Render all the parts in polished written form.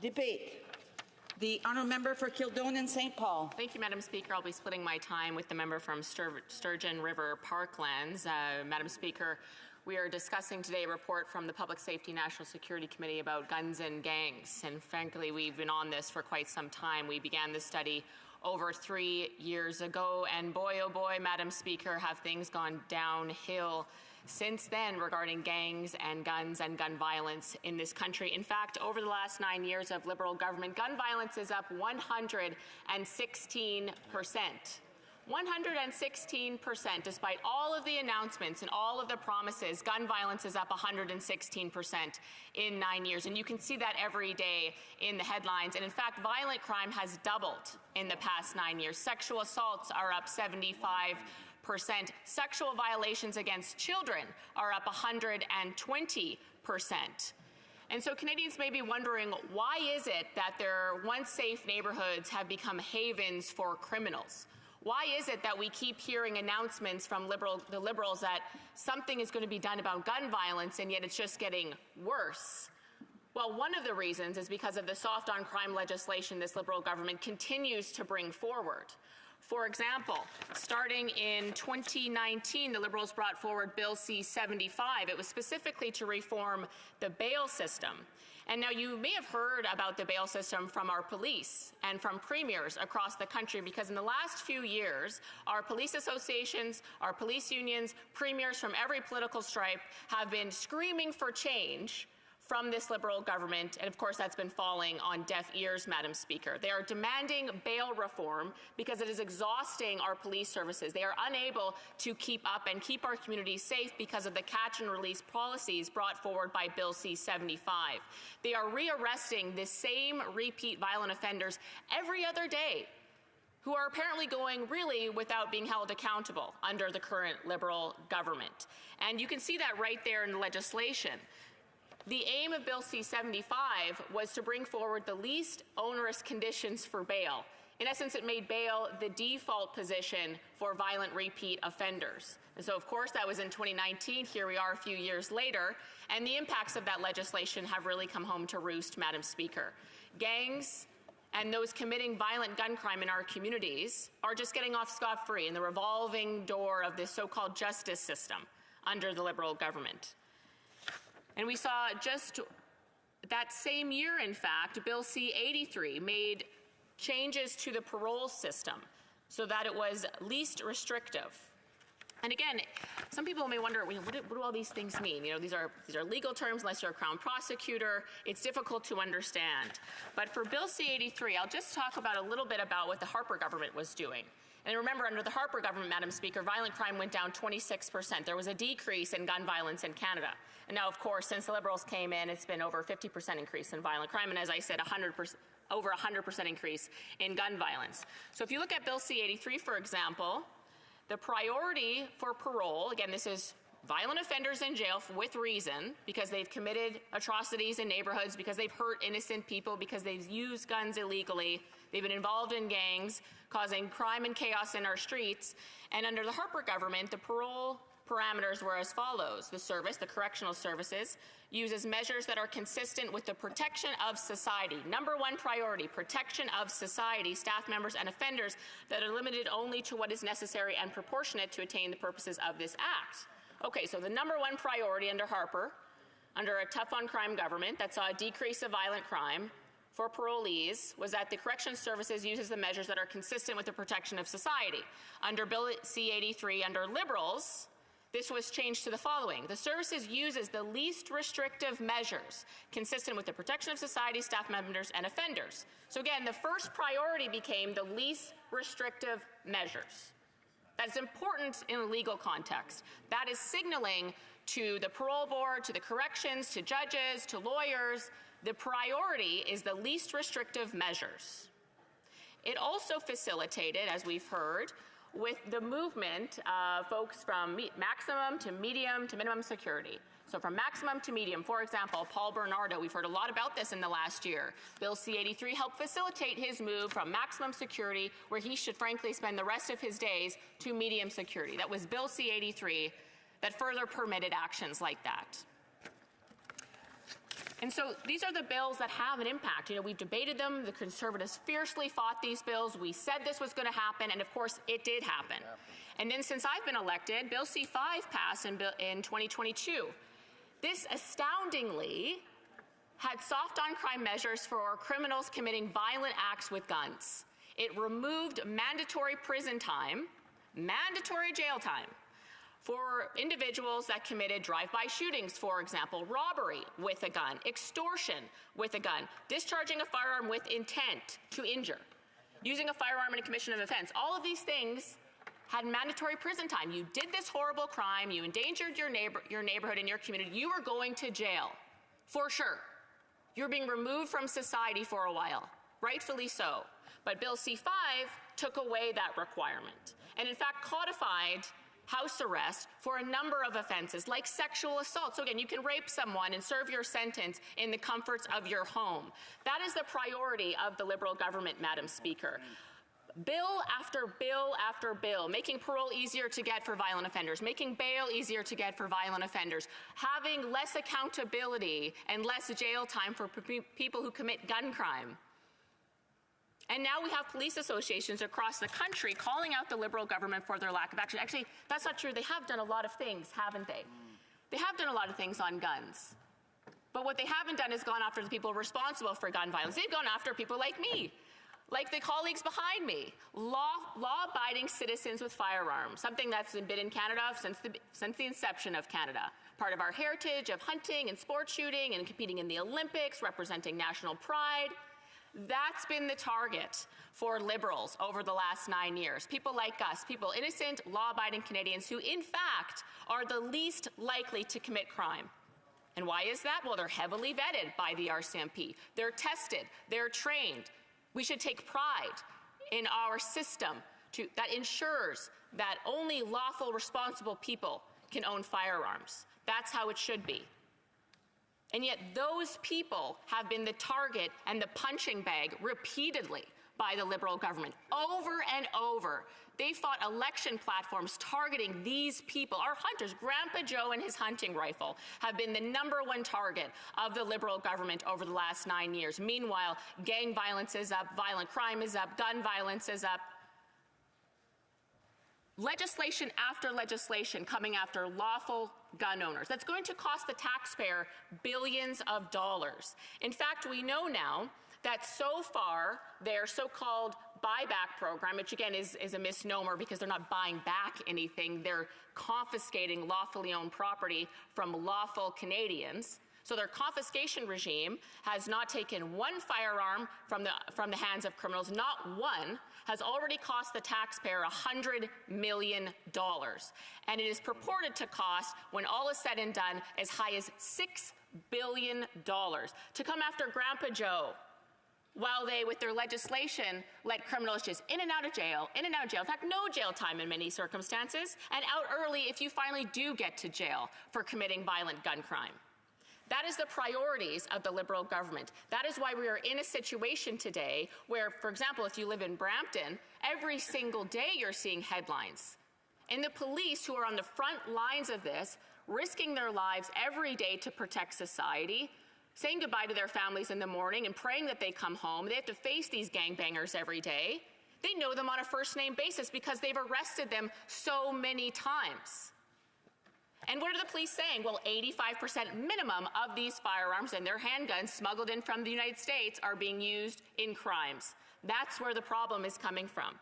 Debate. The honourable member for Kildonan St. Paul. Thank you, Madam Speaker. I'll be splitting my time with the member from Sturgeon River Parklands. Madam Speaker, we are discussing today a report from the Public Safety National Security Committee about guns and gangs. And frankly, we've been on this for quite some time. We began this study over 3 years ago. And boy, oh boy, Madam Speaker, have things gone downhill since then regarding gangs and guns and gun violence in this country. In fact, over the last 9 years of Liberal government, gun violence is up 116%. 116%, despite all of the announcements and all of the promises, gun violence is up 116% in 9 years. And you can see that every day in the headlines. And in fact, violent crime has doubled in the past 9 years. Sexual assaults are up 75%. Sexual violations against children are up 120%. And so Canadians may be wondering, why is it that their once safe neighbourhoods have become havens for criminals? Why is it that we keep hearing announcements from the Liberals that something is going to be done about gun violence, and yet it's just getting worse? Well, one of the reasons is because of the soft on crime legislation this Liberal government continues to bring forward. For example, starting in 2019, the Liberals brought forward Bill C-75. It was specifically to reform the bail system. And now you may have heard about the bail system from our police and from premiers across the country, because in the last few years, our police associations, our police unions, premiers from every political stripe have been screaming for change from this Liberal government, and of course that's been falling on deaf ears, Madam Speaker. They are demanding bail reform because it is exhausting our police services. They are unable to keep up and keep our communities safe because of the catch and release policies brought forward by Bill C-75. They are rearresting the same repeat violent offenders every other day, who are apparently going really without being held accountable under the current Liberal government. And you can see that right there in the legislation. The aim of Bill C-75 was to bring forward the least onerous conditions for bail. In essence, it made bail the default position for violent repeat offenders. And so, of course, that was in 2019. Here we are a few years later, and the impacts of that legislation have really come home to roost, Madam Speaker. Gangs and those committing violent gun crime in our communities are just getting off scot-free in the revolving door of this so-called justice system under the Liberal government. And we saw just that same year, in fact, Bill C-83 made changes to the parole system so that it was least restrictive. And again, some people may wonder, what do all these things mean? You know, these are legal terms. Unless you're a Crown prosecutor, it's difficult to understand. But for Bill C-83, I'll just talk about a little bit about what the Harper government was doing. And remember, under the Harper government, Madam Speaker, violent crime went down 26%. There was a decrease in gun violence in Canada. And now, of course, since the Liberals came in, it's been over 50% increase in violent crime. And as I said, over 100% increase in gun violence. So if you look at Bill C-83, for example, the priority for parole, again, this is violent offenders in jail with reason, because they've committed atrocities in neighborhoods, because they've hurt innocent people, because they've used guns illegally, they've been involved in gangs, causing crime and chaos in our streets. And under the Harper government, the parole parameters were as follows. The service, the correctional services, uses measures that are consistent with the protection of society. Number one priority, protection of society, staff members and offenders that are limited only to what is necessary and proportionate to attain the purposes of this act. Okay, so the number one priority under Harper, under a tough-on-crime government that saw a decrease of violent crime for parolees, was that the corrections services uses the measures that are consistent with the protection of society. Under Bill C-83, under Liberals, this was changed to the following. The services uses the least restrictive measures consistent with the protection of society, staff members, and offenders. So again, the first priority became the least restrictive measures. That's important in a legal context. That is signaling to the parole board, to the corrections, to judges, to lawyers, the priority is the least restrictive measures. It also facilitated, as we've heard, with the movement of folks from maximum to medium to minimum security. So from maximum to medium, for example, Paul Bernardo, we've heard a lot about this in the last year. Bill C-83 helped facilitate his move from maximum security, where he should frankly spend the rest of his days, to medium security. That was Bill C-83 that further permitted actions like that. And so these are the bills that have an impact. You know, we've debated them. The Conservatives fiercely fought these bills. We said this was going to happen, and of course, it did happen. And then since I've been elected, Bill C-5 passed in 2022. This astoundingly had soft on-crime measures for criminals committing violent acts with guns. It removed mandatory prison time, mandatory jail time, for individuals that committed drive-by shootings, for example, robbery with a gun, extortion with a gun, discharging a firearm with intent to injure, using a firearm in a commission of offense. All of these things had mandatory prison time. You did this horrible crime, you endangered your neighborhood and your community, you were going to jail, for sure. You're being removed from society for a while, rightfully so. But Bill C-5 took away that requirement and in fact codified house arrest for a number of offenses like sexual assault. So again, you can rape someone and serve your sentence in the comforts of your home. That is the priority of the Liberal government, Madam Speaker. Bill after bill after bill, making parole easier to get for violent offenders, making bail easier to get for violent offenders, having less accountability and less jail time for people who commit gun crime. And now we have police associations across the country calling out the Liberal government for their lack of action. Actually, that's not true. They have done a lot of things, haven't they? They have done a lot of things on guns. But what they haven't done is gone after the people responsible for gun violence. They've gone after people like me, like the colleagues behind me, law-abiding citizens with firearms, something that's been in Canada since the inception of Canada. Part of our heritage of hunting and sport shooting and competing in the Olympics, representing national pride. That's been the target for Liberals over the last 9 years. People like us, people innocent, law-abiding Canadians who, in fact, are the least likely to commit crime. And why is that? Well, they're heavily vetted by the RCMP. They're tested. They're trained. We should take pride in our system that ensures that only lawful, responsible people can own firearms. That's how it should be. And yet those people have been the target and the punching bag repeatedly by the Liberal government. Over and over, they fought election platforms targeting these people. Our hunters, Grandpa Joe and his hunting rifle, have been the #1 target of the Liberal government over the last 9 years. Meanwhile, gang violence is up, violent crime is up, gun violence is up. Legislation after legislation coming after lawful gun owners. That's going to cost the taxpayer billions of dollars. In fact, we know now that so far their so-called buyback program, which again is a misnomer because they're not buying back anything, they're confiscating lawfully owned property from lawful Canadians. So their confiscation regime has not taken one firearm from the hands of criminals, not one, has already cost the taxpayer $100 million. And it is purported to cost, when all is said and done, as high as $6 billion to come after Grandpa Joe, while they, with their legislation, let criminals just in and out of jail, in and out of jail. In fact, no jail time in many circumstances, and out early if you finally do get to jail for committing violent gun crime. That is the priorities of the Liberal government. That is why we are in a situation today where, for example, if you live in Brampton, every single day you're seeing headlines. And the police, who are on the front lines of this, risking their lives every day to protect society, saying goodbye to their families in the morning and praying that they come home. They have to face these gangbangers every day. They know them on a first-name basis because they've arrested them so many times. And what are the police saying? Well, 85% minimum of these firearms and their handguns smuggled in from the United States are being used in crimes. That's where the problem is coming from.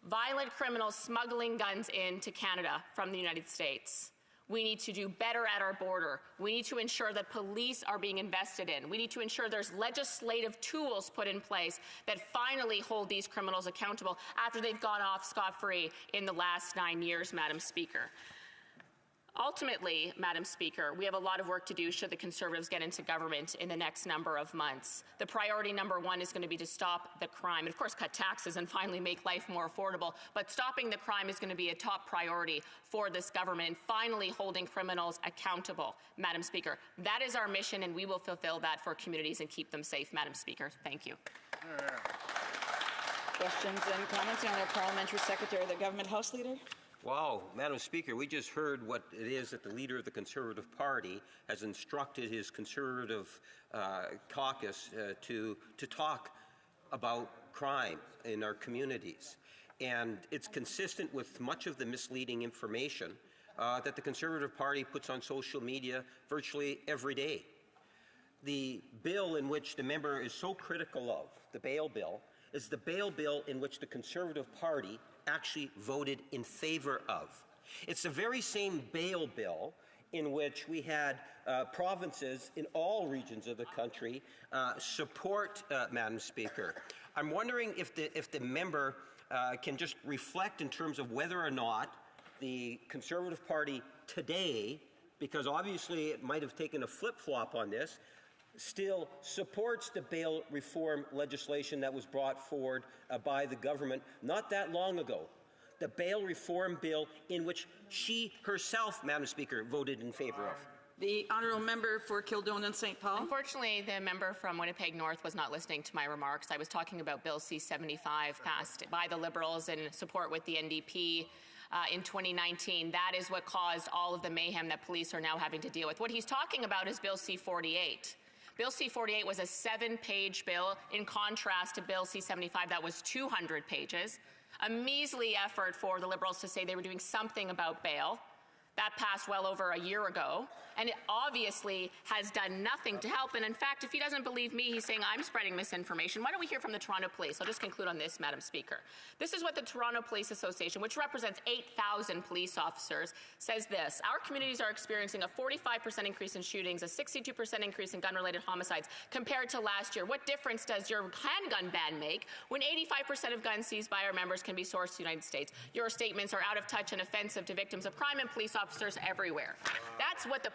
Violent criminals smuggling guns into Canada from the United States. We need to do better at our border. We need to ensure that police are being invested in. We need to ensure there's legislative tools put in place that finally hold these criminals accountable after they've gone off scot-free in the last 9 years, Madam Speaker. Ultimately, Madam Speaker, we have a lot of work to do should the Conservatives get into government in the next number of months. The priority #1 is going to be to stop the crime, and of course cut taxes and finally make life more affordable, but stopping the crime is going to be a top priority for this government and finally holding criminals accountable, Madam Speaker. That is our mission, and we will fulfill that for communities and keep them safe, Madam Speaker. Thank you. Questions and comments, the Honourable Parliamentary Secretary of the Government House Leader. Wow, Madam Speaker, we just heard what it is that the leader of the Conservative Party has instructed his Conservative caucus to talk about crime in our communities. And it's consistent with much of the misleading information that the Conservative Party puts on social media virtually every day. The bill in which the member is so critical of, the bail bill, is the bail bill in which the Conservative Party actually voted in favor of. It's the very same bail bill in which we had provinces in all regions of the country support, Madam Speaker. I'm wondering if the member can just reflect in terms of whether or not the Conservative Party today, because obviously it might have taken a flip-flop on this, still supports the bail reform legislation that was brought forward by the government not that long ago. The bail reform bill in which she herself, Madam Speaker, voted in favor of. The honourable member for Kildonan St. Paul. Unfortunately, the member from Winnipeg North was not listening to my remarks. I was talking about Bill C-75 passed by the Liberals in support with the NDP in 2019. That is what caused all of the mayhem that police are now having to deal with. What he's talking about is Bill C-48. Bill C-48 was a 7-page bill in contrast to Bill C-75 that was 200 pages. A measly effort for the Liberals to say they were doing something about bail. That passed well over a year ago, and it obviously has done nothing to help. And in fact, if he doesn't believe me, he's saying I'm spreading misinformation. Why don't we hear from the Toronto Police? I'll just conclude on this, Madam Speaker. This is what the Toronto Police Association, which represents 8,000 police officers, says this. Our communities are experiencing a 45% increase in shootings, a 62% increase in gun-related homicides compared to last year. What difference does your handgun ban make when 85% of guns seized by our members can be sourced to the United States? Your statements are out of touch and offensive to victims of crime and police officers everywhere. That's what the